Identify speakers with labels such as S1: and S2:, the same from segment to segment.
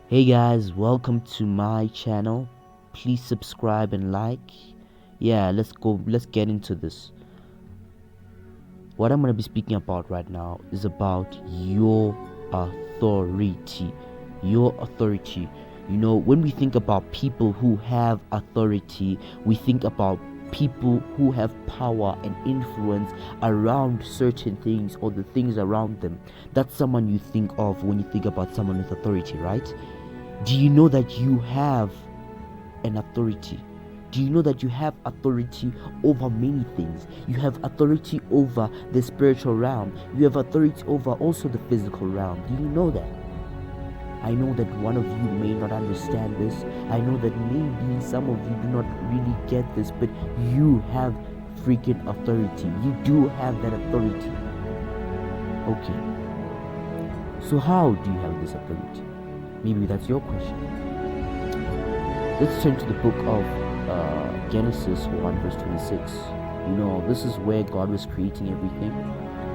S1: Hey guys, welcome to my channel. Please subscribe and like. Yeah, let's get into this. What I'm going to be speaking about right now is about your authority. Your authority. You know, when we think about people who have authority, we think about people who have power and influence around certain things or the things around them. That's someone you think of when you think about someone with authority, right? Do you know that you have an authority? Do you know that you have authority over many things? You have authority over the spiritual realm. You have authority over also the physical realm. Do you know that? I know that one of you may not understand this. I know that maybe some of you do not really get this, but you have freaking authority. You do have that authority. Okay. So how do you have this authority? Maybe that's your question. Let's turn to the book of Genesis 1 verse 26. You know, this is where God was creating everything.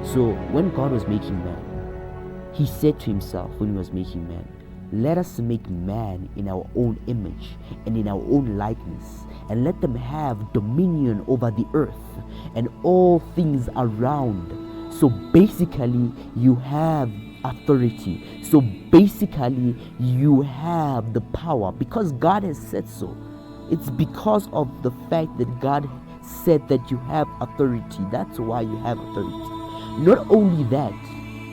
S1: So when God was making man, he said to himself when he was making man, let us make man in our own image and in our own likeness, and let them have dominion over the earth and all things around. So basically, you have authority. So basically, you have the power because God has said so. It's because of the fact that God said that you have authority. That's why you have authority. Not only that,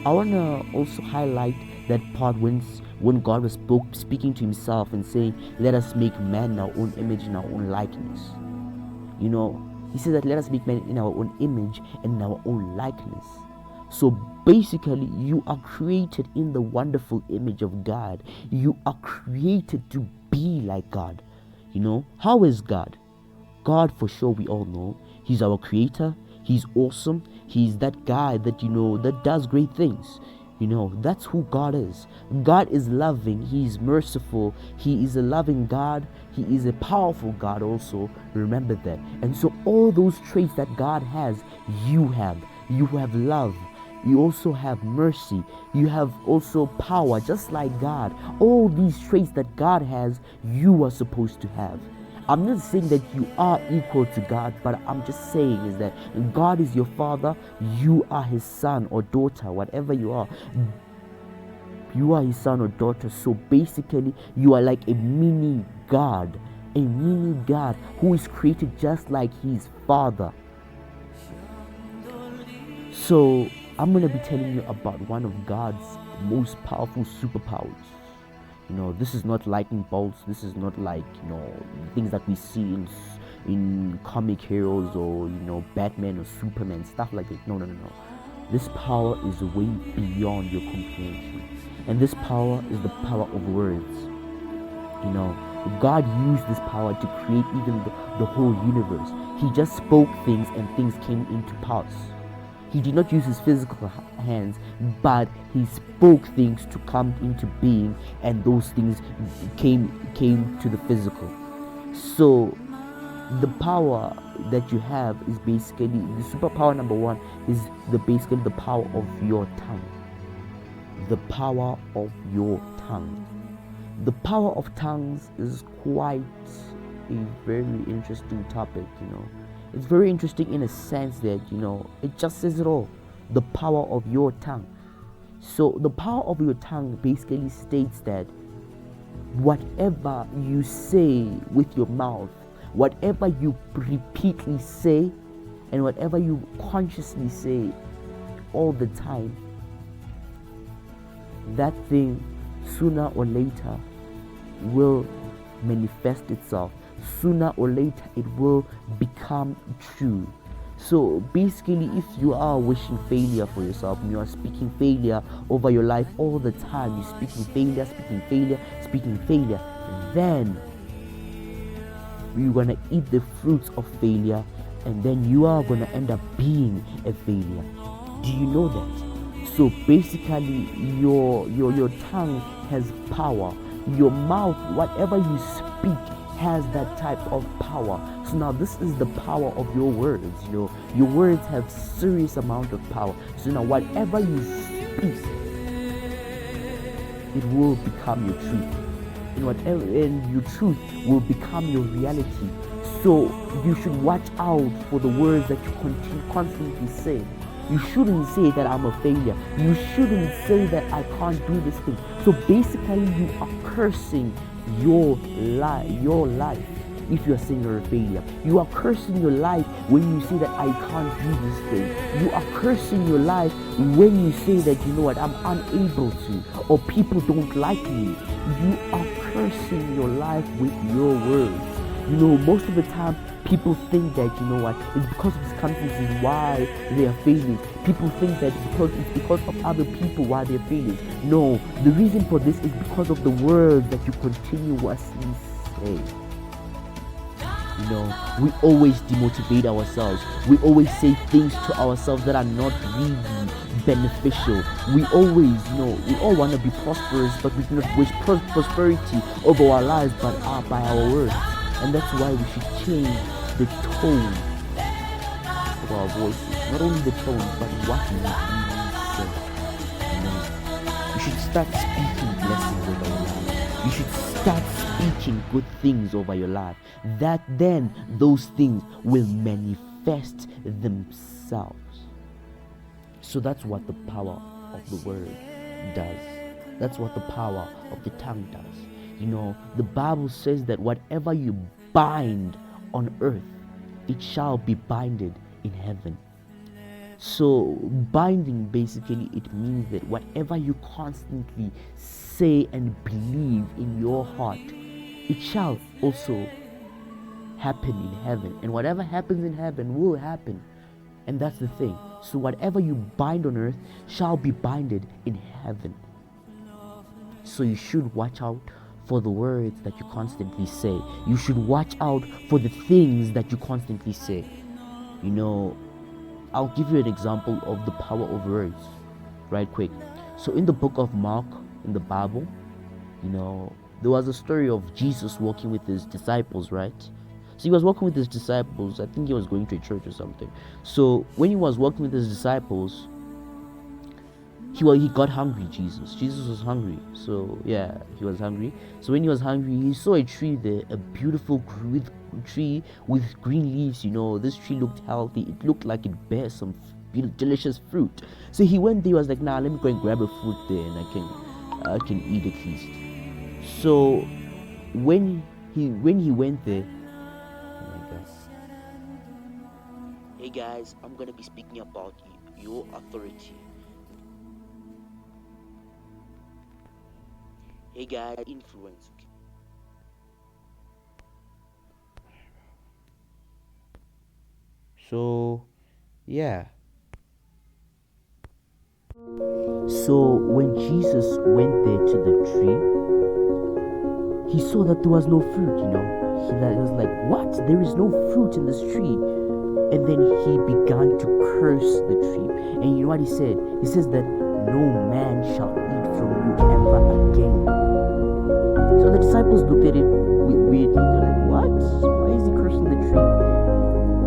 S1: I want to also highlight that part when God was speaking to himself and saying, let us make man in our own image and our own likeness. You know, he said that let us make man in our own image and in our own likeness. So basically, you are created in the wonderful image of God. You are created to be like God. You know, how is God? God, for sure, we all know, he's our creator. He's awesome. He's that guy that, you know, that does great things. You know, that's who God is. God is loving. He is merciful. He is a loving God. He is a powerful God also. Remember that. And so all those traits that God has, you have. You have love. You also have mercy. You have also power, just like God. All these traits that God has, you are supposed to have. I'm not saying that you are equal to God, but I'm just saying is that God is your father, you are his son or daughter, whatever you are. You are his son or daughter. So basically, you are like a mini God who is created just like his father. So I'm going to be telling you about one of God's most powerful superpowers. You know, this is not lightning bolts. This is not like, you know, things that we see in comic heroes or, you know, Batman or Superman, stuff like that. No. This power is way beyond your comprehension. And this power is the power of words. You know, God used this power to create even the whole universe. He just spoke things and things came into pass. He did not use his physical hands, but he spoke things to come into being, and those things came to the physical. So the power that you have is basically, the superpower number one is basically the power of your tongue. The power of your tongue. The power of tongues is quite a very interesting topic, you know. It's very interesting in a sense that, you know, it just says it all. The power of your tongue. So the power of your tongue basically states that whatever you say with your mouth, whatever you repeatedly say, and whatever you consciously say all the time, that thing sooner or later will manifest itself. Sooner or later it will become true. So basically, if you are wishing failure for yourself, and you are speaking failure over your life all the time, you're speaking failure, then you're gonna eat the fruits of failure, and then you are gonna end up being a failure. Do you know that? So basically, your tongue has power. Your mouth, whatever you speak, has that type of power. So now this is the power of your words. You know, your words have serious amount of power. So now whatever you speak, it will become your truth. and whatever, and your truth will become your reality. So you should watch out for the words that you constantly say. You shouldn't say that I'm a failure. You shouldn't say that I can't do this thing. So basically, you are cursing your life. If you are saying you're a failure, you are cursing your life when you say that I can't do this thing. You are cursing your life when you say that, you know what, I'm unable to, or people don't like me. You are cursing your life with your words. You know, most of the time, people think that, you know what, it's because of circumstances why they are failing. People think that it's because of other people why they're failing. No, the reason for this is because of the words that you continuously say. You know, we always demotivate ourselves. We always say things to ourselves that are not really beneficial. We always, you know, we all want to be prosperous, but we do not wish prosperity over our lives, but by our words. And that's why we should change the tone of our voices. Not only the tone, but what we really say. You know, we should start speaking blessings over your life. You should start speaking good things over your life. That then those things will manifest themselves. So that's what the power of the word does. That's what the power of the tongue does. You know, the Bible says that whatever you bind on earth, it shall be binded in heaven. So binding, basically, it means that whatever you constantly say and believe in your heart, it shall also happen in heaven. And whatever happens in heaven will happen. And that's the thing. So whatever you bind on earth shall be binded in heaven. So you should watch out for the words that you constantly say. You should watch out for the things that you constantly say. You know, I'll give you an example of the power of words right quick. So in the book of Mark, in the Bible, you know, there was a story of Jesus walking with his disciples, right? So he was walking with his disciples. I think he was going to a church or something. So when he was walking with his disciples, he got hungry. Jesus was hungry. So yeah, he was hungry. So when he was hungry, he saw a tree there, a beautiful tree with green leaves. You know, this tree looked healthy. It looked like it bears some delicious fruit. So he went there. He was like, nah, let me go and grab a fruit there, and I can eat at least. So when he went there, oh my God. Hey guys, I'm gonna be speaking about your authority. Hey guys, influence. So yeah. So when Jesus went there to the tree, he saw that there was no fruit, you know. He was like, what? There is no fruit in this tree. And then he began to curse the tree. And you know what he said? He says that no man shall eat from you ever again. So the disciples looked at it weirdly. They're like, what? Why is he cursing the tree?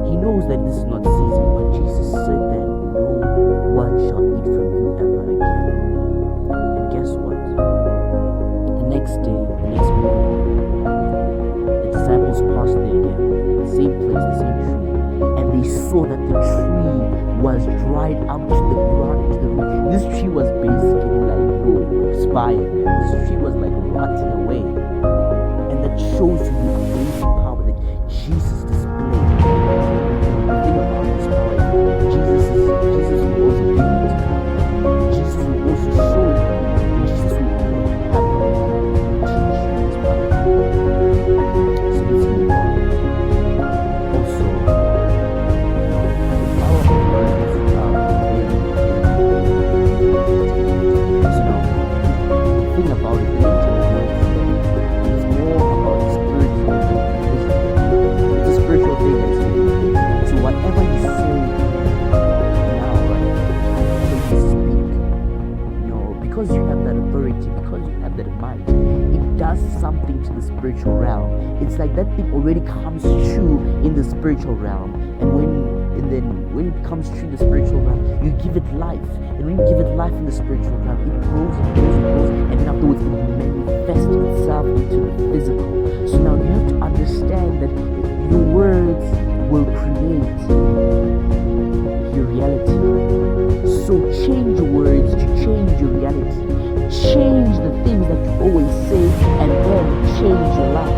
S1: He knows that this is not season, but Jesus said that no one shall eat from you ever again. And guess what? The next morning, the disciples passed there again, the same place, the same tree, and they saw that the tree was dried up to the ground, to the root. This tree was basically like expired. This tree was like rotting away, and that shows you the amazing power that Jesus displayed. The thing about this power, Jesus will also give you this power. Jesus will also show you. Jesus will have teach you this power. So let's move on. Also, the power of words is so now, the thing about it, it's more about spiritual thing. It's a spiritual thing. So whatever you say now, right? Whatever you speak, you know, because you have that authority, because you have that mind, it does something to the spiritual realm. It's like that thing already comes true in the spiritual realm, and when it comes true in the spiritual realm, you give it life, and when you give it life in the spiritual realm, it grows and grows and grows, and then afterwards it manifests itself yourself into the physical. So now you have to understand that your words will create your reality. So change your words to change your reality. Change the things that you always say, and then change your life.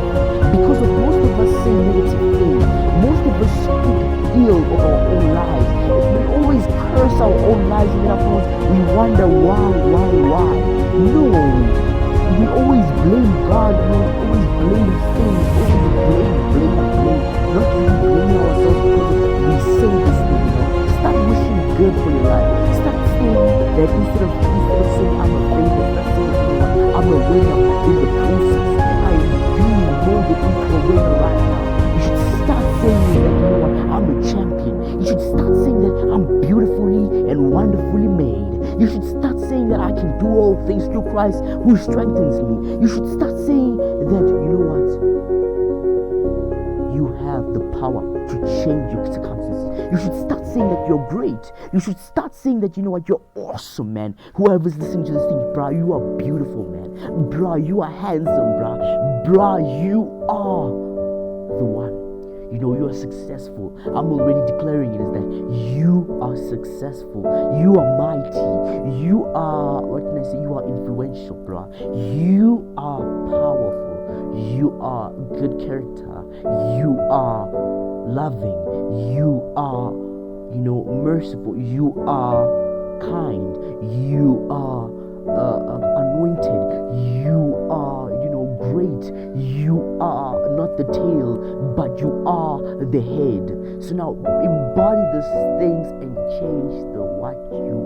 S1: Because of most of us say negative things, most of us speak ill of our own lives. We always curse our own lives, and then afterwards we wonder why. No, we always blame God. We always blame things. Always blame. Not really blame ourselves because we say this thing. Start wishing good for your life. Start saying that instead of saying I'm a failure, start saying I'm a winner in the process. I am being molded into a winner right now. You should start saying that I'm a champion. You should start saying that I'm beautifully and wonderfully made. You should start saying that I can do all things through Christ who strengthens me. You should start saying that, you have the power to change your circumstances. You should start saying that you're great. You should start saying that, you're awesome, man. Whoever's listening to this thing, bro, you are beautiful, man. Bro, you are handsome, bro. Bro, you are the one. You are successful. I'm already declaring it is that you are successful. You are mighty. You are, you are influential, bro. You are powerful. You are good character. You are loving. You are, merciful. You are kind. You are anointed. You are, great. You are not the tail, but you are the head. So now embody these things and change what you